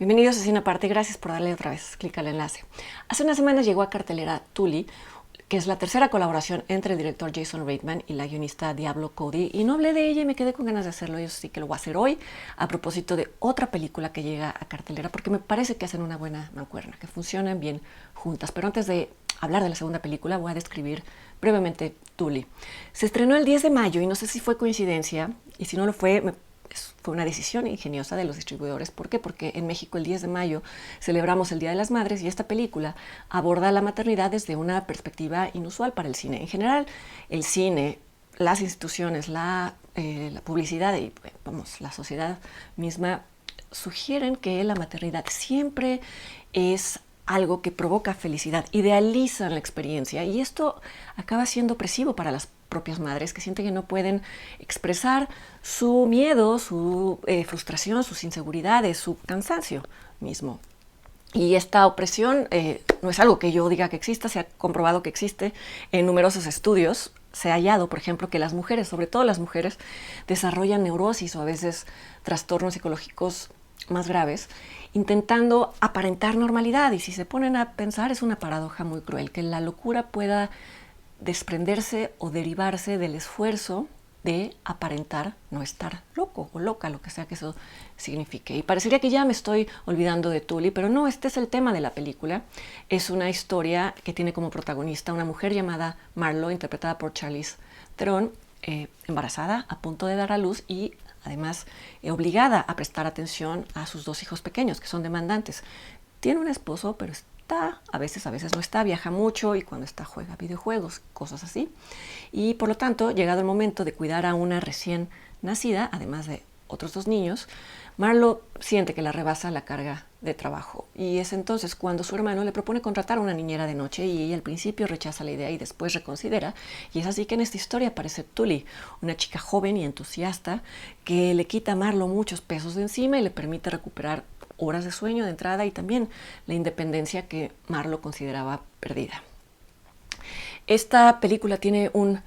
Bienvenidos a Cine Aparte y gracias por darle otra vez clic al enlace. Hace unas semanas llegó a cartelera Tully, que es la tercera colaboración entre el director Jason Reitman y la guionista Diablo Cody, y no hablé de ella y me quedé con ganas de hacerlo, y sí que lo voy a hacer hoy a propósito de otra película que llega a cartelera, porque me parece que hacen una buena mancuerna, que funcionan bien juntas. Pero antes de hablar de la segunda película, voy a describir brevemente Tully. Se estrenó el 10 de mayo y no sé si fue coincidencia, y si no lo fue, fue una decisión ingeniosa de los distribuidores. ¿Por qué? Porque en México el 10 de mayo celebramos el Día de las Madres y esta película aborda la maternidad desde una perspectiva inusual para el cine. En general, el cine, las instituciones, la publicidad y la sociedad misma sugieren que la maternidad siempre es algo que provoca felicidad, idealizan la experiencia, y esto acaba siendo opresivo para las propias madres que sienten que no pueden expresar su miedo, su frustración, sus inseguridades, su cansancio mismo. Y esta opresión no es algo que yo diga que exista, se ha comprobado que existe en numerosos estudios. Se ha hallado, por ejemplo, que las mujeres, sobre todo las mujeres, desarrollan neurosis o a veces trastornos psicológicos más graves, intentando aparentar normalidad. Y si se ponen a pensar, es una paradoja muy cruel que la locura pueda desprenderse o derivarse del esfuerzo de aparentar no estar loco o loca, lo que sea que eso signifique. Y parecería que ya me estoy olvidando de Tully, pero no, este es el tema de la película. Es una historia que tiene como protagonista una mujer llamada Marlo, interpretada por Charlize Theron, embarazada, a punto de dar a luz y además obligada a prestar atención a sus dos hijos pequeños, que son demandantes. Tiene un esposo, pero está, a veces no está, viaja mucho y cuando está juega videojuegos, cosas así. Y por lo tanto, llegado el momento de cuidar a una recién nacida, además de otros dos niños, Marlo siente que la rebasa la carga de trabajo. Y es entonces cuando su hermano le propone contratar a una niñera de noche y ella al principio rechaza la idea y después reconsidera. Y es así que en esta historia aparece Tully, una chica joven y entusiasta que le quita a Marlo muchos pesos de encima y le permite recuperar horas de sueño de entrada y también la independencia que Marlo consideraba perdida. Esta película tiene un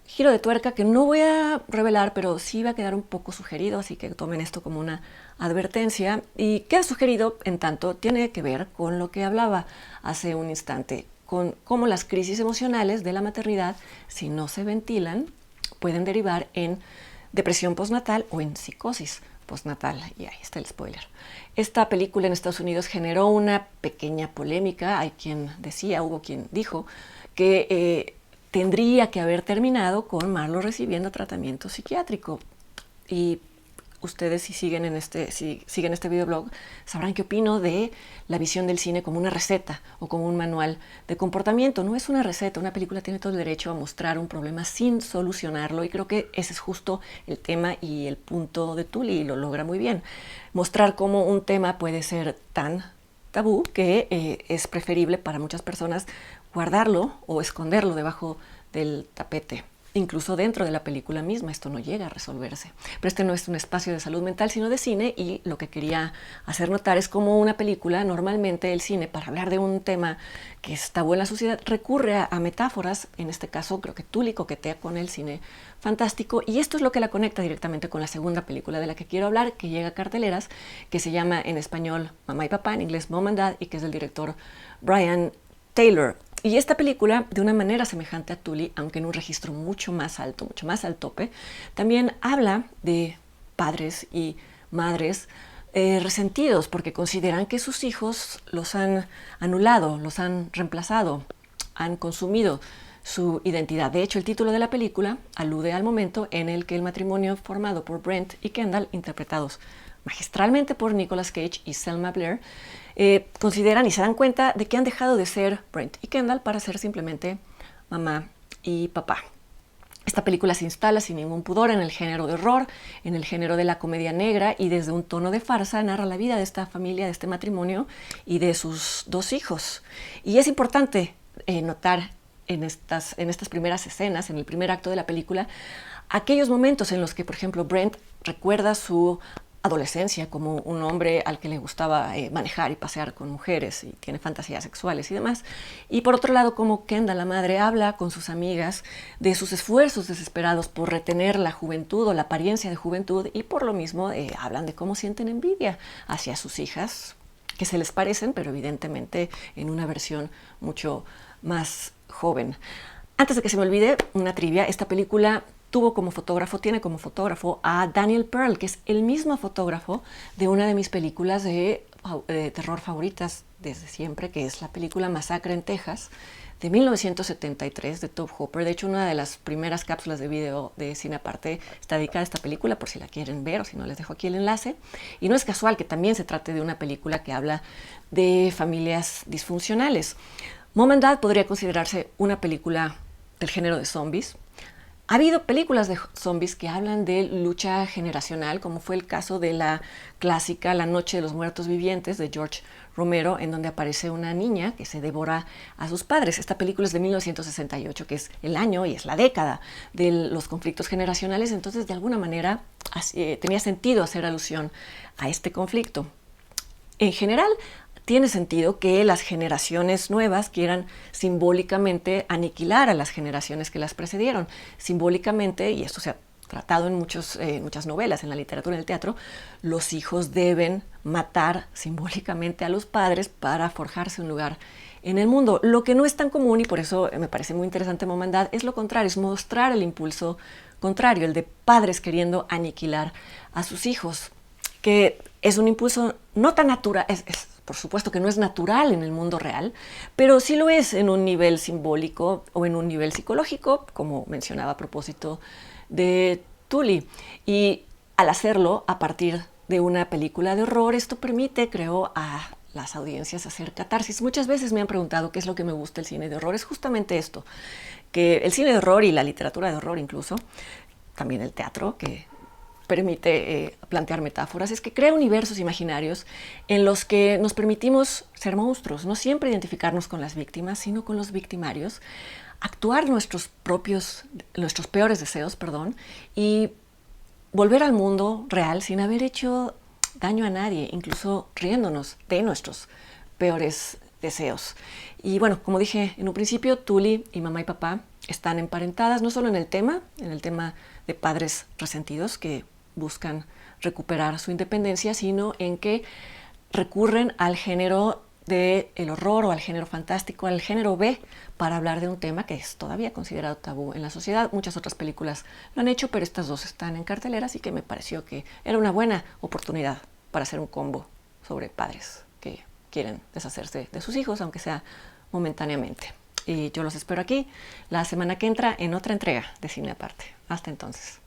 giro de tuerca que no voy a revelar, pero sí va a quedar un poco sugerido, así que tomen esto como una advertencia. Y queda sugerido, en tanto, tiene que ver con lo que hablaba hace un instante, con cómo las crisis emocionales de la maternidad, si no se ventilan, pueden derivar en depresión postnatal o en psicosis postnatal. Y ahí está el spoiler. Esta película en Estados Unidos generó una pequeña polémica. Hay quien decía, hubo quien dijo que tendría que haber terminado con Marlo recibiendo tratamiento psiquiátrico. Y ustedes si siguen este videoblog sabrán qué opino de la visión del cine como una receta o como un manual de comportamiento. No es una receta, una película tiene todo el derecho a mostrar un problema sin solucionarlo, y creo que ese es justo el tema y el punto de Tully, y lo logra muy bien. Mostrar cómo un tema puede ser tan tabú que es preferible para muchas personas guardarlo o esconderlo debajo del tapete. Incluso dentro de la película misma esto no llega a resolverse. Pero este no es un espacio de salud mental, sino de cine, y lo que quería hacer notar es cómo una película, normalmente el cine, para hablar de un tema que es tabú en la sociedad, recurre a metáforas. En este caso creo que Tully coquetea con el cine fantástico, y esto es lo que la conecta directamente con la segunda película de la que quiero hablar, que llega a carteleras, que se llama en español Mamá y Papá, en inglés Mom and Dad, y que es del director Brian Taylor. Y esta película, de una manera semejante a Tully, aunque en un registro mucho más alto, mucho más al tope, también habla de padres y madres resentidos porque consideran que sus hijos los han anulado, los han reemplazado, han consumido su identidad. De hecho, el título de la película alude al momento en el que el matrimonio formado por Brent y Kendall, interpretados magistralmente por Nicolas Cage y Selma Blair, consideran y se dan cuenta de que han dejado de ser Brent y Kendall para ser simplemente mamá y papá. Esta película se instala sin ningún pudor en el género de horror, en el género de la comedia negra, y desde un tono de farsa narra la vida de esta familia, de este matrimonio y de sus dos hijos. Y es importante notar en estas primeras escenas, en el primer acto de la película, aquellos momentos en los que, por ejemplo, Brent recuerda su adolescencia como un hombre al que le gustaba manejar y pasear con mujeres y tiene fantasías sexuales y demás. Y por otro lado, como Kendall, la madre, habla con sus amigas de sus esfuerzos desesperados por retener la juventud o la apariencia de juventud, y por lo mismo hablan de cómo sienten envidia hacia sus hijas que se les parecen, pero evidentemente en una versión mucho más joven. Antes de que se me olvide, una trivia, esta película tiene como fotógrafo a Daniel Pearl, que es el mismo fotógrafo de una de mis películas de terror favoritas desde siempre, que es la película Masacre en Texas, de 1973, de Tobe Hooper. De hecho, una de las primeras cápsulas de video de Cine Aparte está dedicada a esta película, por si la quieren ver, o si no les dejo aquí el enlace. Y no es casual que también se trate de una película que habla de familias disfuncionales. Mom and Dad podría considerarse una película del género de zombies. Ha habido películas de zombies que hablan de lucha generacional, como fue el caso de la clásica La Noche de los Muertos Vivientes de George Romero, en donde aparece una niña que se devora a sus padres. Esta película es de 1968, que es el año y es la década de los conflictos generacionales, entonces de alguna manera tenía sentido hacer alusión a este conflicto. En general, tiene sentido que las generaciones nuevas quieran simbólicamente aniquilar a las generaciones que las precedieron. Simbólicamente, y esto se ha tratado en muchas novelas, en la literatura y en el teatro, los hijos deben matar simbólicamente a los padres para forjarse un lugar en el mundo. Lo que no es tan común, y por eso me parece muy interesante Mom and Dad, es lo contrario, es mostrar el impulso contrario, el de padres queriendo aniquilar a sus hijos, que es un impulso no tan natural, por supuesto que no es natural en el mundo real, pero sí lo es en un nivel simbólico o en un nivel psicológico, como mencionaba a propósito de Tully. Y al hacerlo a partir de una película de horror, esto permite, creo, a las audiencias hacer catarsis. Muchas veces me han preguntado qué es lo que me gusta del cine de horror. Es justamente esto, que el cine de horror y la literatura de horror incluso, también el teatro, que permite plantear metáforas, es que crea universos imaginarios en los que nos permitimos ser monstruos, no siempre identificarnos con las víctimas, sino con los victimarios, actuar nuestros peores deseos, y volver al mundo real sin haber hecho daño a nadie, incluso riéndonos de nuestros peores deseos. Y bueno, como dije en un principio, Tully y mamá y papá están emparentadas no solo en el tema de padres resentidos que buscan recuperar su independencia, sino en que recurren al género del horror o al género fantástico, al género B, para hablar de un tema que es todavía considerado tabú en la sociedad. Muchas otras películas lo han hecho, pero estas dos están en cartelera, así que me pareció que era una buena oportunidad para hacer un combo sobre padres que quieren deshacerse de sus hijos, aunque sea momentáneamente. Y yo los espero aquí la semana que entra en otra entrega de Cine Aparte. Hasta entonces.